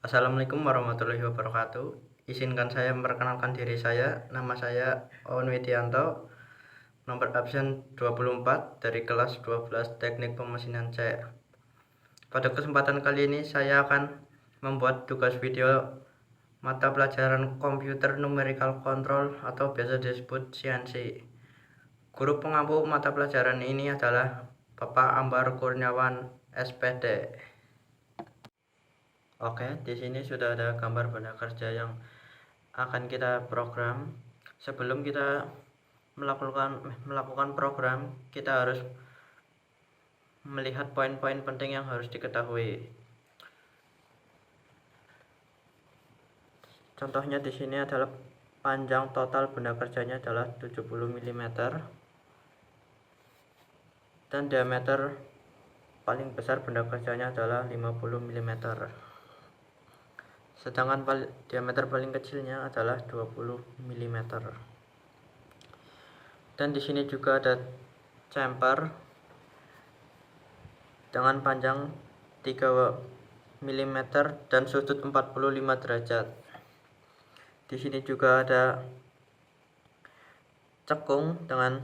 Assalamualaikum warahmatullahi wabarakatuh. Izinkan saya memperkenalkan diri saya. Nama saya Owen Widianto, nomor absen 24 dari kelas 12 Teknik Pemesinan C. Pada kesempatan kali ini saya akan membuat tugas video mata pelajaran Computer Numerical Control atau biasa disebut CNC. Guru pengampu mata pelajaran ini adalah Bapak Ambar Kurniawan, SPD. Oke, di sini sudah ada gambar benda kerja yang akan kita program. Sebelum kita melakukan program, kita harus melihat poin-poin penting yang harus diketahui. Contohnya di sini adalah panjang total benda kerjanya adalah 70 mm dan diameter paling besar benda kerjanya adalah 50 mm. Sedangkan diameter paling kecilnya adalah 20 mm. Dan di sini juga ada chamfer dengan panjang 3 mm dan sudut 45 derajat. Di sini juga ada cekung dengan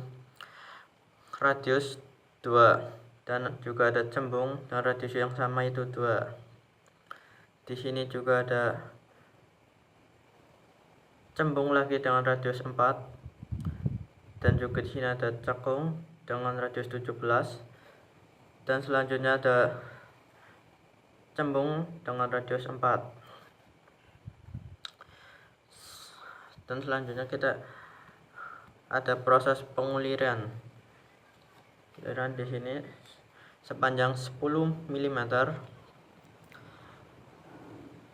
radius 2 dan juga ada cembung dengan radius yang sama itu 2. Di sini juga ada cembung lagi dengan radius 4 dan juga di sini ada cekung dengan radius 17 dan selanjutnya ada cembung dengan radius 4. Dan selanjutnya kita ada proses penguliran. Di sini sepanjang 10 mm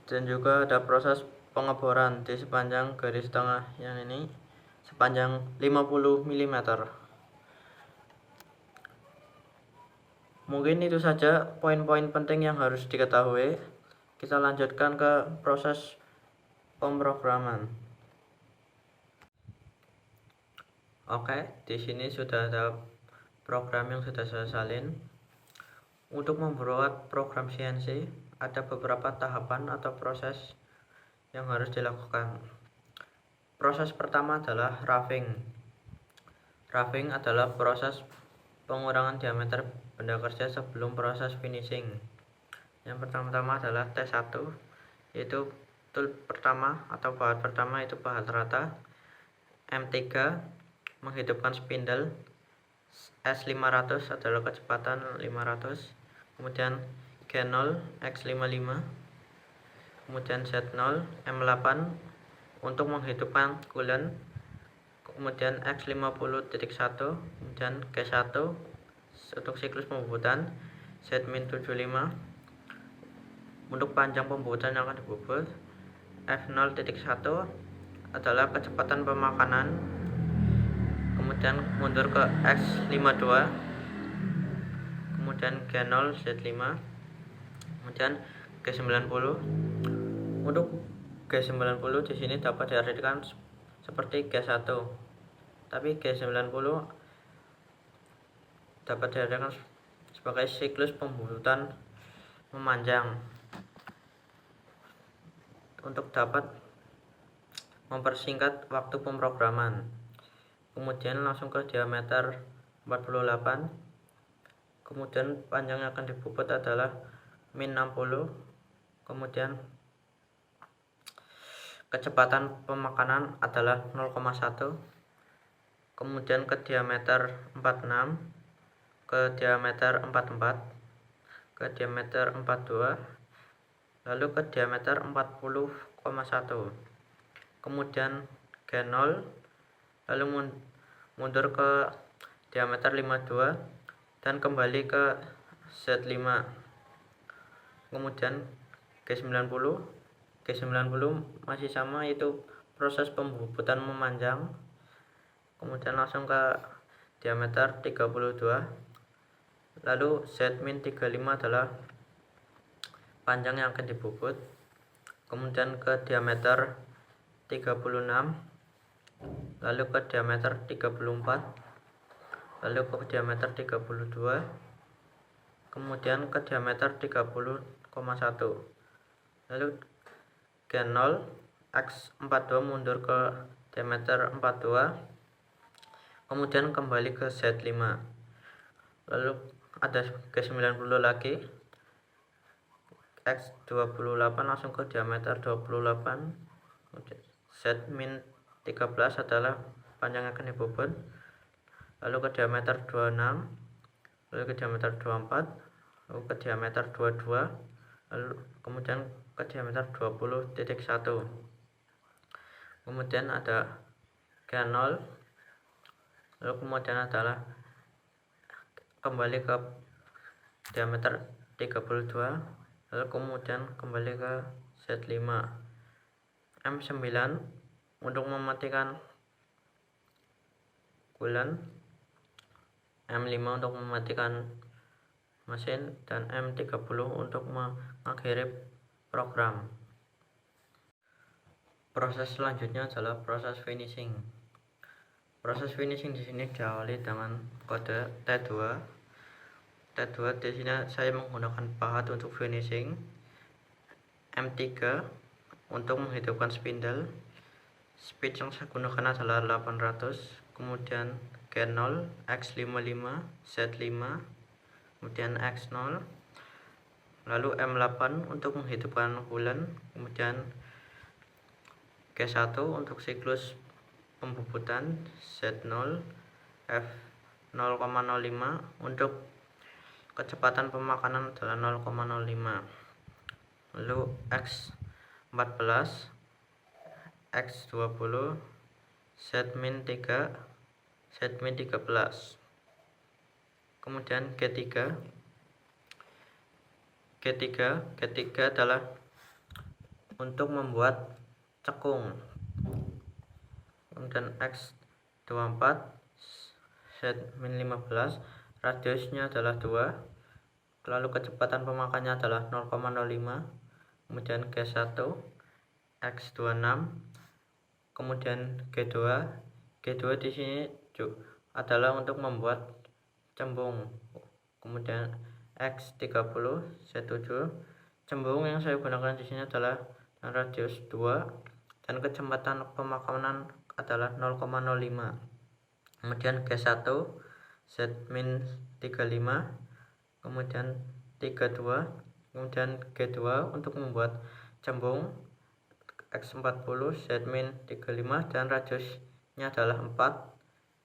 dan juga ada proses pengeboran di sepanjang garis tengah yang ini sepanjang 50 mm. Mungkin itu saja poin-poin penting yang harus diketahui. Kita lanjutkan ke proses pemrograman. Oke, di sini sudah ada program yang sudah saya salin. Untuk membuat program CNC ada beberapa tahapan atau proses yang harus dilakukan. Proses pertama adalah roughing. Roughing adalah proses pengurangan diameter benda kerja sebelum proses finishing. Yang pertama-tama adalah T1, yaitu tool pertama atau bahan pertama itu bahan rata. M3 menghidupkan spindle. S500 adalah kecepatan 500. Kemudian G0 X55. Kemudian Z0 M8 untuk menghidupkan coolant. Kemudian X50.1, kemudian G1 untuk siklus pembubutan, Z-75 untuk panjang pembubutan yang akan dibubut, F0.1 adalah kecepatan pemakanan, kemudian mundur ke X52, kemudian G0 Z5, kemudian G90. Untuk G90 di sini dapat diartikan seperti G1, tapi G90 dapat diartikan sebagai siklus pembubutan memanjang untuk dapat mempersingkat waktu pemrograman. Kemudian langsung ke diameter 48. Kemudian panjang yang akan dibubut adalah min 60. Kemudian kecepatan pemakanan adalah 0,1. Kemudian ke diameter 46, ke diameter 44, ke diameter 42, lalu ke diameter 40,1. Kemudian G0, lalu mundur ke diameter 52 dan kembali ke Z5. Kemudian G90 masih sama, itu proses pembubutan memanjang. Kemudian langsung ke diameter 32, lalu Z-35 adalah panjang yang akan dibubut. Kemudian ke diameter 36, lalu ke diameter 34, lalu ke diameter 32, kemudian ke diameter 30,1, lalu G0 X42 mundur ke diameter 42, kemudian kembali ke Z5, lalu ada G90 lagi X28 langsung ke diameter 28, Z min 13 adalah panjang yang akan dibobot, lalu ke diameter 26, lalu ke diameter 24, lalu ke diameter 22, lalu kemudian ke diameter 20.1. Kemudian ada G0, lalu kemudian adalah kembali ke diameter 32, lalu kemudian kembali ke Z5. M9 untuk mematikan coolant, M5 untuk mematikan mesin, dan M30 untuk mengakhiri program. Proses selanjutnya adalah proses finishing. Proses finishing di sini diawali dengan kode T2. T2 di sini saya menggunakan pahat untuk finishing, M3 untuk menghidupkan spindle. Speed yang saya gunakan adalah 800, kemudian G0 X55 Z5, kemudian X0, lalu M8 untuk menghidupkan coolant, kemudian G1 untuk siklus pembobotan, Z0 F0,05 untuk kecepatan pemakanan adalah 0,05, lalu X14 X20 Z-3 Z-13, kemudian G3 adalah untuk membuat cekung, kemudian X24 Z-15 radiusnya adalah 2, lalu kecepatan pemakannya adalah 0,05, kemudian G1 X26, kemudian G2 di sini adalah untuk membuat cembung, kemudian X30 Z7. Cembung yang saya gunakan di sini adalah radius 2 dan kecepatan pemakanan adalah 0,05. Kemudian G1 Z-35, kemudian 32, kemudian G2 untuk membuat cembung X40 Z-35 dan radiusnya adalah 4.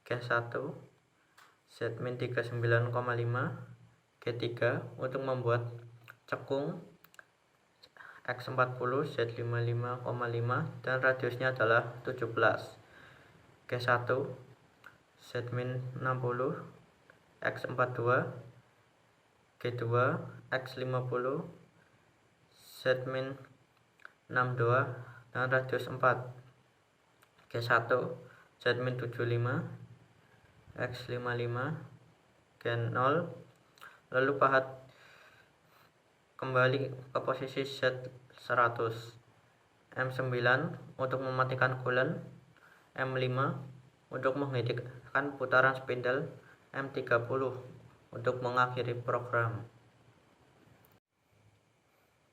G1 Z-39,5, G3 untuk membuat cekung X40 Z55,5 dan radiusnya adalah 17. G1 Z-60 X42, G2 X50 Z-62 dan radius 4. G1 Z-75 X55, G0, lalu pahat kembali ke posisi Z100. M9 untuk mematikan coolant, M5 untuk menghentikan putaran spindle, M30 untuk mengakhiri program.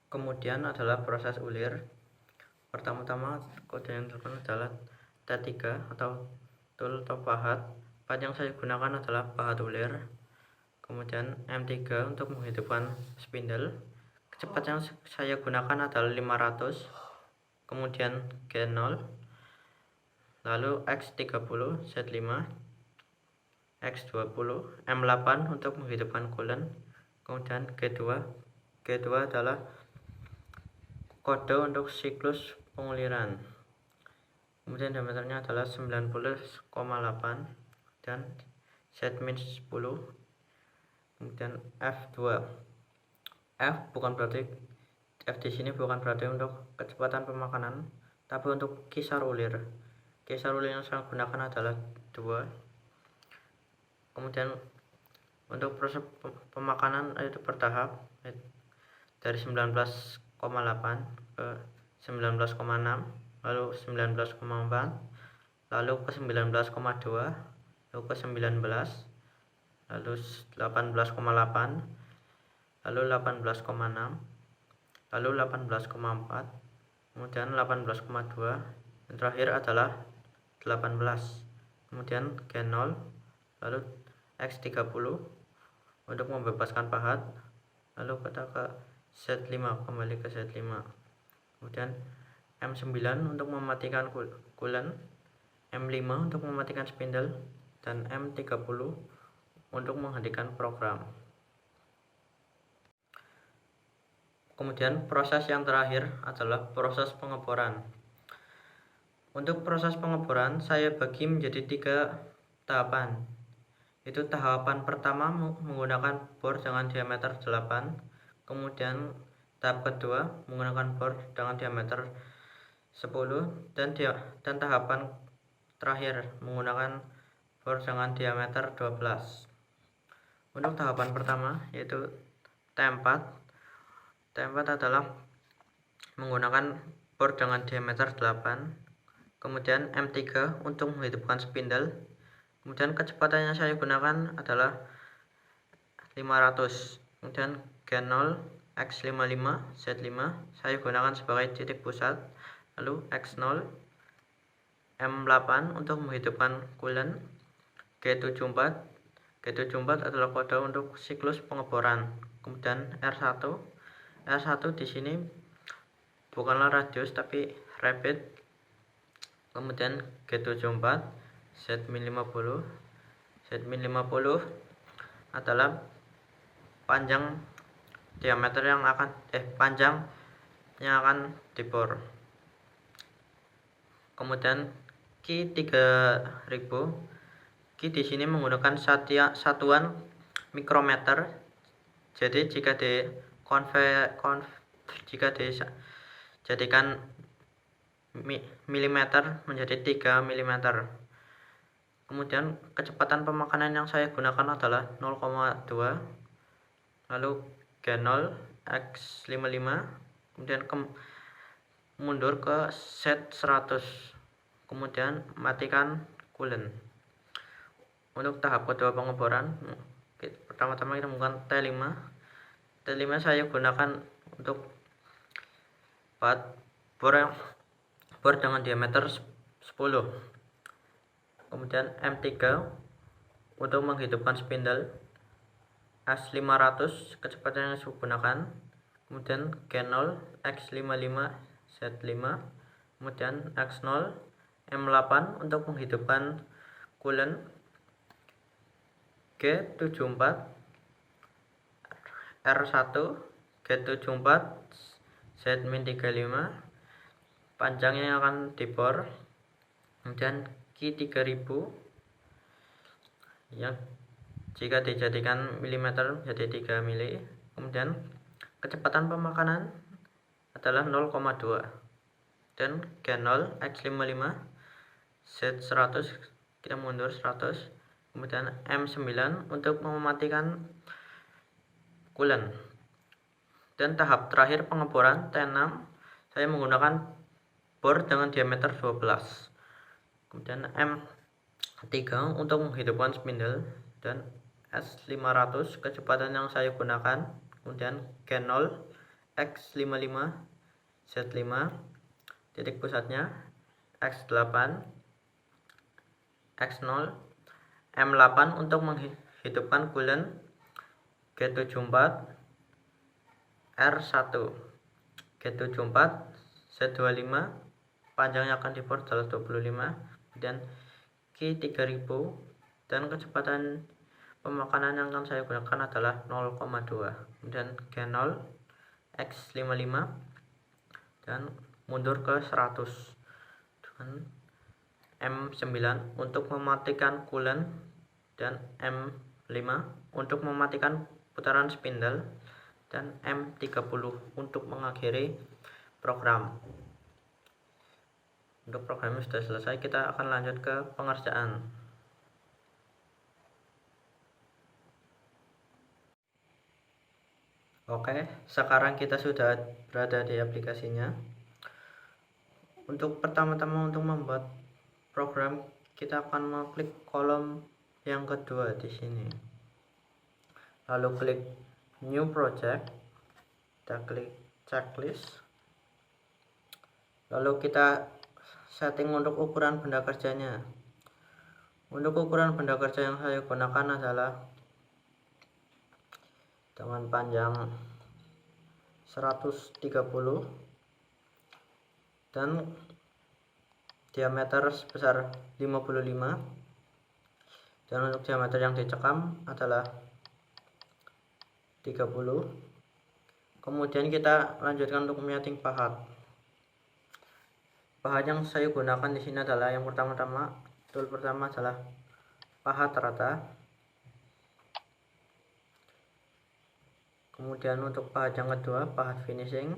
Kemudian adalah proses ulir. Pertama-tama kode yang dilakukan adalah T3 atau tool atau pahat. Pahat yang saya gunakan adalah pahat ulir. Kemudian M3 untuk menghidupkan spindle. Kecepatan yang saya gunakan adalah 500. Kemudian G0, lalu X30 Z5, X20, M8 untuk menghidupkan coolant, kemudian G2 adalah kode untuk siklus penguliran, kemudian diameternya adalah 90,8 dan Z-10, kemudian F2. F di sini bukan berarti untuk kecepatan pemakanan, tapi untuk kisar ulir. Kisar ulir yang saya gunakan adalah 2. Kemudian untuk proses pemakanan itu bertahap dari 19,8 ke 19,6, lalu 19,4, lalu ke 19,2, lalu ke 19, lalu 18,8, lalu 18,6, lalu 18,4, kemudian 18,2, yang terakhir adalah 18, kemudian G0, lalu X30 untuk membebaskan pahat, lalu kita ke Z5, kembali ke Z5, kemudian M9 untuk mematikan coolant, M5 untuk mematikan spindle, dan M30 untuk menghentikan program. Kemudian proses yang terakhir adalah proses pengeboran. Untuk proses pengeboran saya bagi menjadi 3 tahapan. Itu tahapan pertama menggunakan bor dengan diameter 8, kemudian tahap kedua menggunakan bor dengan diameter 10, dan tahapan terakhir menggunakan bor dengan diameter 12. Untuk tahapan pertama yaitu T4 adalah menggunakan bor dengan diameter 8, kemudian M3 untuk menghidupkan spindle, kemudian kecepatannya saya gunakan adalah 500, kemudian G0, X55, Z5 saya gunakan sebagai titik pusat, lalu X0, M8 untuk menghidupkan coolant, G74 adalah kode untuk siklus pengeboran, kemudian R1 di sini bukanlah radius tapi rapid, kemudian G74, Z50 adalah panjang diameter yang panjang yang akan dibor, kemudian Q3000. Q di sini menggunakan satuan mikrometer. Jadi jika dijadikan milimeter menjadi 3 mm. Kemudian kecepatan pemakanan yang saya gunakan adalah 0,2, lalu G0, X55, kemudian mundur ke Z100, kemudian matikan coolant. Untuk tahap kedua pengeboran, pertama-tama kita menggunakan T5 saya gunakan untuk bor dengan diameter 10, kemudian M3 untuk menghidupkan spindle, S500 kecepatan yang saya gunakan, kemudian G0, X55, Z5, kemudian X0, M8 untuk menghidupkan coolant, G74, R1, G74, Z-35 panjangnya akan dibor, kemudian Q3000 yang jika dijadikan milimeter jadi 3 mili, kemudian kecepatan pemakanan adalah 0,2, dan G0, X55, Z100 kita mundur 100, kemudian M9 untuk mematikan coolant. Dan tahap terakhir pengeboran T6 saya menggunakan bor dengan diameter 12, kemudian M3 untuk menghidupkan spindle, dan S500 kecepatan yang saya gunakan, kemudian G0, X55, Z5 titik pusatnya, X8, X0, M8 untuk menghidupkan coolant, G74, R1, G74, Z25 panjangnya akan dibor adalah 25, dan Q3000, dan kecepatan pemakanan yang akan saya gunakan adalah 0,2, dan G0, X55, dan mundur ke 100, dan M9 untuk mematikan coolant, dan M5 untuk mematikan putaran spindle, dan M30 untuk mengakhiri program. Untuk programnya sudah selesai, kita akan lanjut ke pengerjaan. Oke, sekarang kita sudah berada di aplikasinya. Untuk pertama-tama untuk membuat program, kita akan mengklik kolom yang kedua di sini. Lalu klik New Project, kita klik Checklist, Lalu kita setting untuk ukuran benda kerjanya. Untuk ukuran benda kerja yang saya gunakan adalah dengan panjang 130 dan diameter sebesar 55, dan untuk diameter yang dicekam adalah 30. Kemudian kita lanjutkan untuk menyetting pahat. Pahat yang saya gunakan di sini adalah yang pertama adalah pahat rata. Kemudian untuk pahat yang kedua, pahat finishing.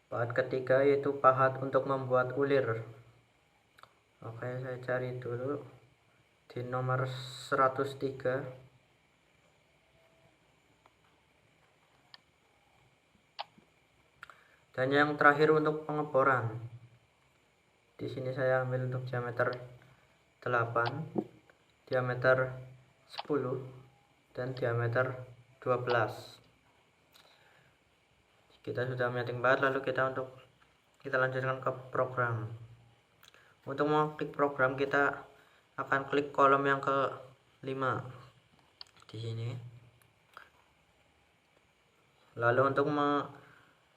Pahat ketiga yaitu pahat untuk membuat ulir. Oke, saya cari dulu di nomor 103. Dan yang terakhir untuk pengeboran. Di sini saya ambil untuk diameter 8, diameter 10, dan diameter 12. Kita sudah menyetting pahat, lalu kita lanjutkan ke program. Untuk mengklik program, kita akan klik kolom yang ke-5 di sini. Lalu untuk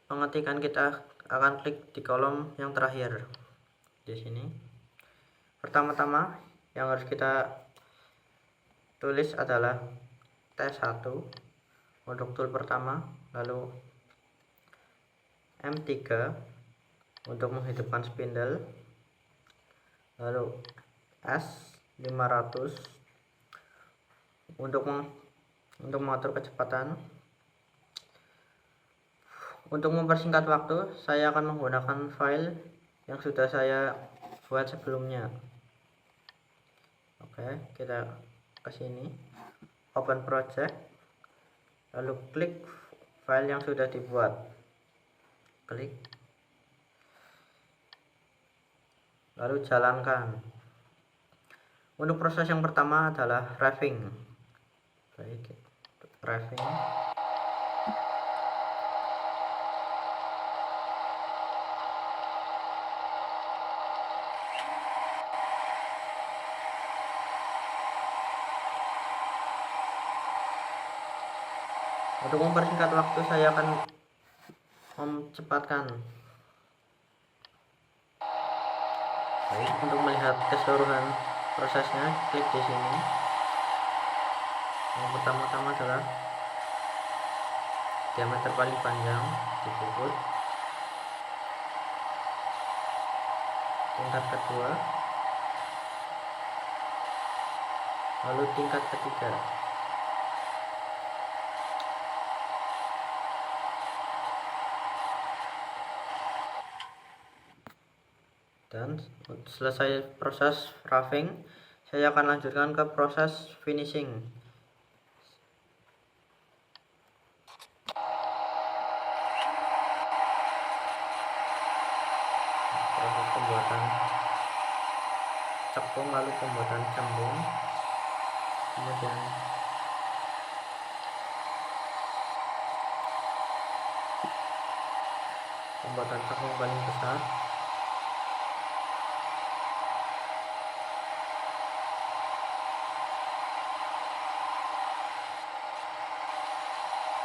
pengetikan, kita akan klik di kolom yang terakhir di sini. Pertama-tama yang harus kita tulis adalah T1 untuk tool pertama, lalu M3 untuk menghidupkan spindle, lalu S500 untuk mengatur kecepatan. Untuk mempersingkat waktu, saya akan menggunakan file yang sudah saya buat sebelumnya. Oke, kita ke sini, open project, lalu klik file yang sudah dibuat, klik, lalu jalankan. Untuk proses yang pertama adalah raving. Baik, raving. Untuk mempersingkat waktu, saya akan memcepatkan. Baik, untuk melihat keseluruhan prosesnya, klik di sini. Yang pertama-tama adalah diameter paling panjang dipuput. Tingkat kedua, lalu tingkat ketiga. Dan selesai proses raving, saya akan lanjutkan ke proses finishing. Proses pembuatan cekung, lalu pembuatan cembung, kemudian pembuatan cekung paling besar,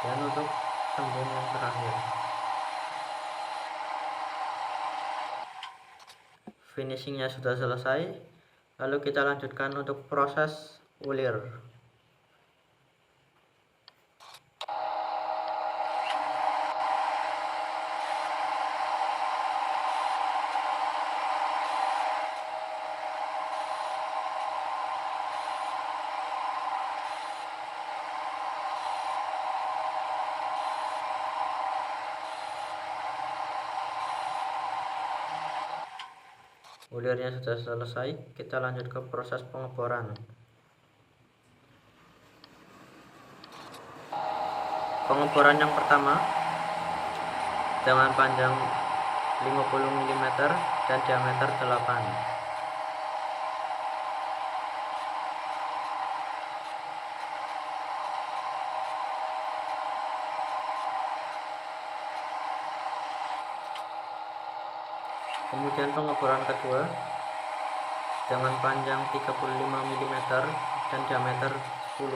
dan untuk cembung yang terakhir. Finishingnya sudah selesai, lalu kita lanjutkan untuk proses ulir. Ulirnya sudah selesai, kita lanjut ke proses pengeboran. Pengeboran yang pertama dengan panjang 50 mm dan diameter 8. Kemudian pengeboran kedua dengan panjang 35 mm dan diameter 10.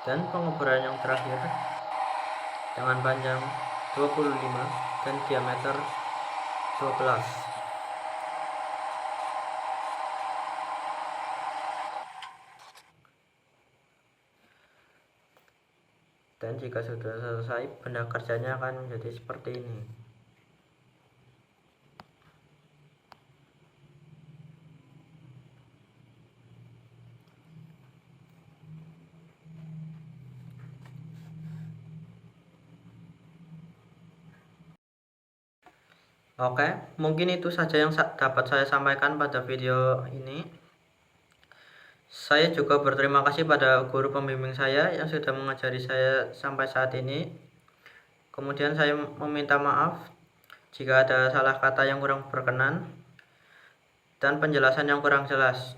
Dan pengeboran yang terakhir dengan panjang 25 dan diameter 12. Dan jika sudah selesai, benda kerjanya akan menjadi seperti ini. Oke, mungkin itu saja yang dapat saya sampaikan pada video ini. Saya juga berterima kasih pada guru pembimbing saya yang sudah mengajari saya sampai saat ini. Kemudian saya meminta maaf jika ada salah kata yang kurang berkenan dan penjelasan yang kurang jelas.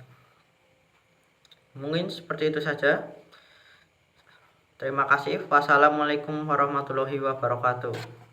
Mungkin seperti itu saja. Terima kasih. Wassalamualaikum warahmatullahi wabarakatuh.